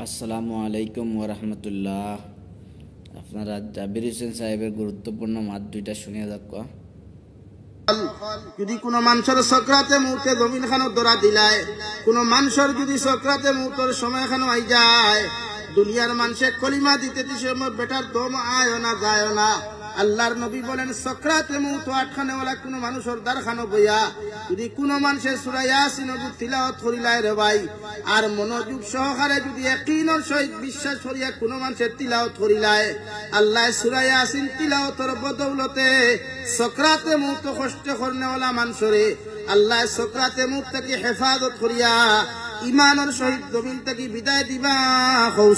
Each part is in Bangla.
আসসালামু আলাইকুম ওরহমতুল্লাহ। আপনারা জাবির হোসেন সাহেবের গুরুত্বপূর্ণ মাত দুইটা শুনিয়া যাক। যদি কোনো মানুষের সক্রাতে মুহূর্তে জমিন খানো ধরা দিলায়, কোনো মানুষের যদি সক্রাতে মুহূর্তের সময় খানো আই যায়, দুনিয়ার মানুষে কলিমা দিতে দিছে বেটার দম আয় না যায় না। আল্লাহর নবী বলেন সক্রাতে মুহূর্ত আটখানেওয়ালা কোনো মানুষের দ্বার খানো বইয়া যদি কোনো মানুষের সূরা ইয়াসিন তিলাওয়াত করিলায় রে ভাই, আর মনোযোগ সহকারে যদি ইয়াকিনের সহিত বিশ্বাস করিয়া কোনো মানুষের তিলাওয়াত করিলায়, আল্লাহ সূরা ইয়াসিন তিলাওয়াতের বদৌলতে সক্রাতে মুহূর্ত কষ্ট করনেওয়ালা মানুষরে আল্লাহ সক্রাতে মুহূর্ত থেকে হেফাজত করিয়া ইমানের সহিত জমিন থেকে বিদায় দিবা।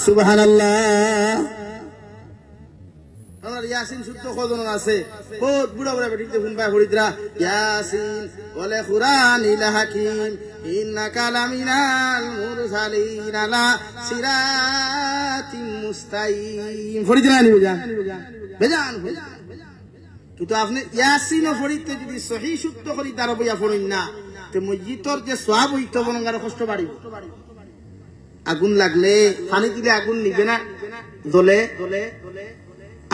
সুবহানাল্লাহ। আমার ইয়াসিন সূত্র কজন আছে, বহুত বুড়া বুড়া বেটিতে শুনবা হরিদ্রা ইয়াসিন ওয়ালে কুরআনিল হাকিম ইন্নাকা লামিনাল মুরসালিন আলা সিরাতিম মুস্তাকিম। হরিদ্রা নিবে জান বেজান কিন্তু আপনি ইয়াসিন ও ফরিদতে যদি সহি সূত্র করি তার বইয়া ফড়িন না, তো মসজিদর যে সওয়াব হইতো বরং কষ্ট বাড়িব। আগুন লাগলে পানি দিলে আগুন নিবে না, জ্বলে।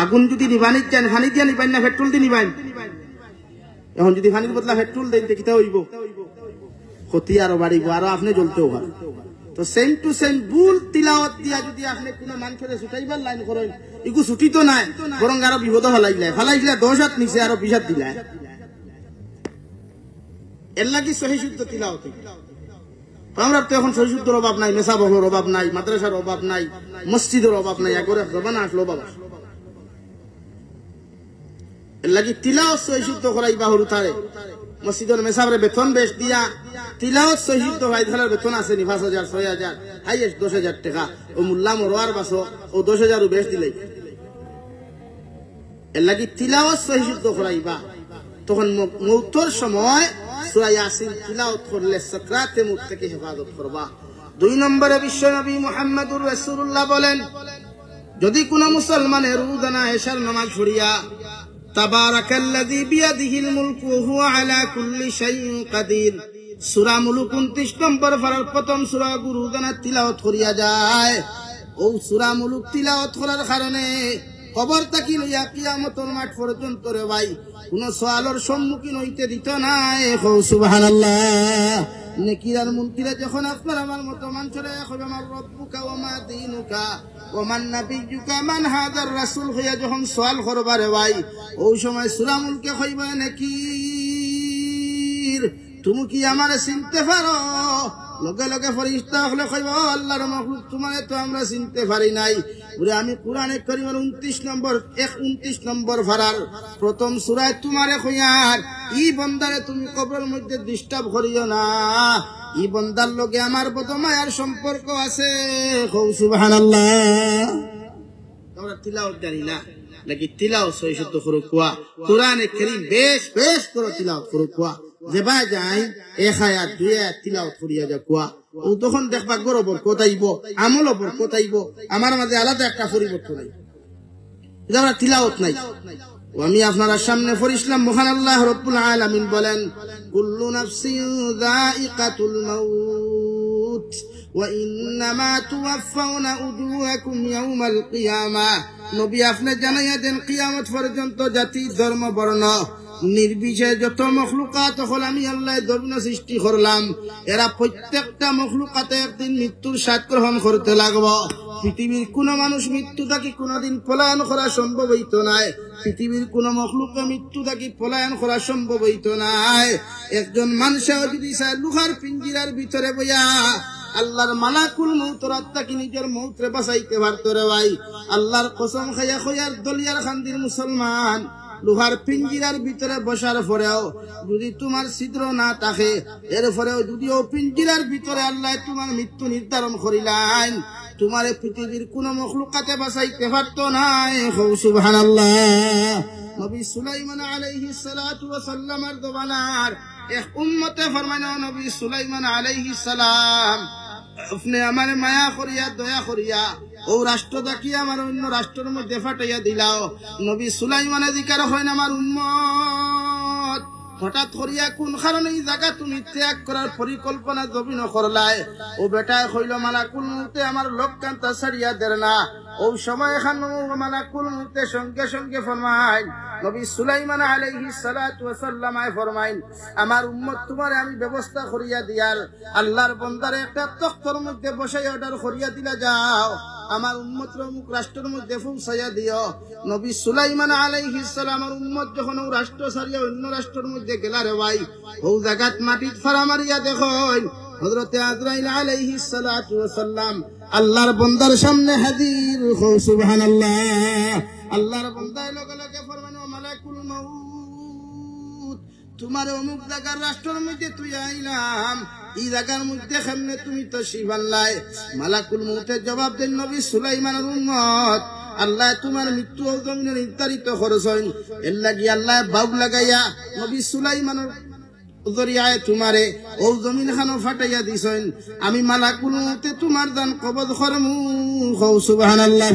আগুন যদি নিবানি চান পানি দিয়া নিবান না পেট্রোল দিয়ে নিবান? এখন যদি পানির বদলা পেট্রোল দেন কিতা হইব? ক্ষতি আরো বাড়িব, আরো আপনি জ্বলতেও পারেন। তো সেম টু সেম ভুল তিলাওয়াত দিয়া যদি আপনি কোনো মানুষের ছুটাইবার লাইন করেন, এগু ছুটি তো নাই, বরং আরো বিপদ ফালাইলে 10 হাত নিচে আরো 20 হাত দিলায়। এর লাগি সহি শুদ্ধ তিলাওয়াত। আমরা তো এখন সহি শুদ্ধর অভাব নাই, মেসা বহলের অভাব নাই, মাদ্রাসার অভাব নাই, মসজিদের অভাব নাই, একরে জবানা আসলো বাবা। এর লাগি তিলাওয়াত সহি শুদ্ধ করাইবা হরু তারে মসজিদের মেসাবরে বেতন বেশ দিয়া তিলাওয়াত সহি শুদ্ধ হয় তাহলে বেতন আছে 5,000 6,000 হাইয়েস্ট 10,000 টাকা। ও মোল্লা মরোয়ার বাসো ও 10,000 বেশ দিলে। এর লাগি তিলাওয়াত সহি শুদ্ধ করাইবা। তখন মৌতের সময় সূরা ইয়াসিন তিলাওয়াত করলে সাকরাতে মউত থেকে হেফাজত করবা। 2 নম্বরে বিশ্বনবী মুহাম্মদুর রাসূলুল্লাহ বলেন, যদি কোনো মুসলমানের রোজানা এশার নামাজ পড়িয়া তাবারাকাল্লাযী বিয়াদিহিল মুলকু ওয়া হুয়া আলা কুল্লি শাইইন কাদির সূরা মুলক 29 নম্বর পারার প্রথম সূরা রোজানা তিলাওয়াত করিয়া যায়, ও সূরা মুলক তিলাওয়াত করার কারণে কবর থেকে লইয়া কিয়ামতের মাঠ পর্যন্ত রে ভাই কোন সওয়ালের সম্মুখীন হইতে দিত না। সুবহানাল্লাহ। নেকির আর মুনকিরা যখন আপনার আমার মতো মানুষেরা কইবে আমার রব্বুকা ওয়া মা দীনুকা ওয়া মান নাবিয়্যুকা মান হাদার রাসূল হইয়া যখন সওয়াল করবা রে ভাই, ওই সময় সূরা মুলকে কইবে নেকির তুমি কি আমারে চিনতে পারো? লগে লগে ফেরেশতা হলে কইব আল্লাহর মাখলুক তোমারে তো আমরা চিনতে পারি নাই। বলে আমি কোরআনে কারীমের 29 নম্বর ফারার প্রথম সূরায় তোমারে কইয়ার ই বান্দারে তুমি কবরের মধ্যে ডিস্টার্ব করিও না, ই বান্দার লগে আমার বদমায়ার সম্পর্ক আছে। সুবহানাল্লাহ। আমরা তিলাওয়াত জানি না, নাকি তিলাওয়াত সহি শুদ্ধ করে কোয়া কোরআনে কারীম বেশ বেশ করে তিলাওয়াত করে কোয়া যেবা যায় 1 আয়াত 2 আয়াত তিলাওয়াত করিয়া যা কোয়া, ও তখন দেখবা গরবর কোথাইব, আমল ওপর কোথাইব, আমার মাঝে আলাদা একটা পরিবর্তন নাই। আমরা তিলাওয়াত নাই। আমি আপনার সামনে পড়িলাম মহান আল্লাহ রাব্বুল আলামিন বলেন, কুল্লু নাফসিন যায়িকাতুল মাউত ওয়া ইন্নামা তুওয়াফাউনা উজুরাকুম ইয়াউমাল কিয়ামাহ। নবী আপনি জানাইয়া দেন কিয়ামত পর্যন্ত জাতি ধর্ম বর্ণ নির্বিশেষে যত মখলুকাত হল আমি আল্লাহ দবিনা সৃষ্টি করলাম, এরা প্রত্যেকটা মখলুকাতে একদিন মৃত্যুর স্বাদ গ্রহণ করতে লাগবো। পৃথিবীর কোন মানুষ মৃত্যু থাকি কোনদিন পলায়ন করা সম্ভব হইত নাই, পৃথিবীর কোন মখলুকে মৃত্যু থাকি পলায়ন করা সম্ভব হইত নাই। একজন মানুষেও যদি লোহার পিঞ্জিরার ভিতরে বইয়া আল্লাহর মালাকুল মউতের আত্মাকে নিজের মউতরে বাঁচাইতে পারত রে ভাই, আল্লাহর কসম খাইয়া খয়ার দলিয়ার খান্দির মুসলমান লোহার পিঞ্জিরার ভিতরে বসার পরেও যদি তোমার ছিদ্র না থাকে, এরপরেও যদিও পিঞ্জিরার ভিতরে আল্লাহ তোমার মৃত্যু নির্ধারণ করিলেন, তোমার পৃথিবীর কোন মখলুকাতে বাঁচাইতে পারত না। সুবহানাল্লাহ। নবী সুলাইমান আলাইহিস সালাতু ওয়া সাল্লামের জমানার এক উম্মতে ফরমানো নবী সুলাইমান আলাইহিস সালাম আপনি আমার মায়া করিয়া দয়া করিয়া ও রাষ্ট্র দেখি আমার অন্য রাষ্ট্রের মধ্যে ফাটাইয়া দিলাও। নবী সুলাইমানে জিকার হয় আমার উম্মত হঠাৎ করিয়া কোন কারণে এই জায়গা তুমি ত্যাগ করার পরিকল্পনা জমিন করলাই ও বেটায় হইল মালাকুল মউতে আমার লোককান্তা ছাড়িয়া দের না ও সময় খান মালাকুল মউতে সঙ্গে সঙ্গে ফরমাইন নবী সুলাইমান আলাইহিস সালাতু ওয়াস সালাম ফরমাইন আমার উম্মত তোমারে আমি ব্যবস্থা করিয়া দিয়ার আল্লাহর বান্দারে একটা তখ্তর মধ্যে বসাই অর্ডার করিয়া দিলা যাও আমার উম্মতের মুখ রাষ্ট্রের মধ্যে পৌঁছাইয়া দিও নবী সুলাইমান আলাইহিস সালামের উম্মত যখন ও রাষ্ট্র ছাড়িয়া অন্য রাষ্ট্রের মধ্যে গেলা রে ভাই ও জায়গাত মাটিত ফাড়া মারিয়া দেখুন হযরতে আজরাইল আলাইহিস সালাতু ওয়াস সালাম আল্লাহর বান্দার সামনে হাজির হও সুবহানাল্লাহ আল্লাহর বান্দা লগে লগে ফরমান ও মালাকুল মউত তোমার অমুক জায়গার রাষ্ট্রের মধ্যে তুই আইলাম এই জায়গার মধ্যে কেমনে তুমি তো শিবাল্লাই মালাকুল মউতের জবাব দেন নবী সুলাইমানের উম্মত আল্লাহ তোমার মৃত্যু জমিনে নির্ধারিত করছেন এর লাগি আল্লাহ বাউ লাগাইয়া নবী সুলাইমানের জরিয়ায় তোমারে ও জমিন খানো ফাটাইয়া দিছেন আমি মালাকুল মউতে তোমার দান কবজ করমু সুবহানাল্লাহ।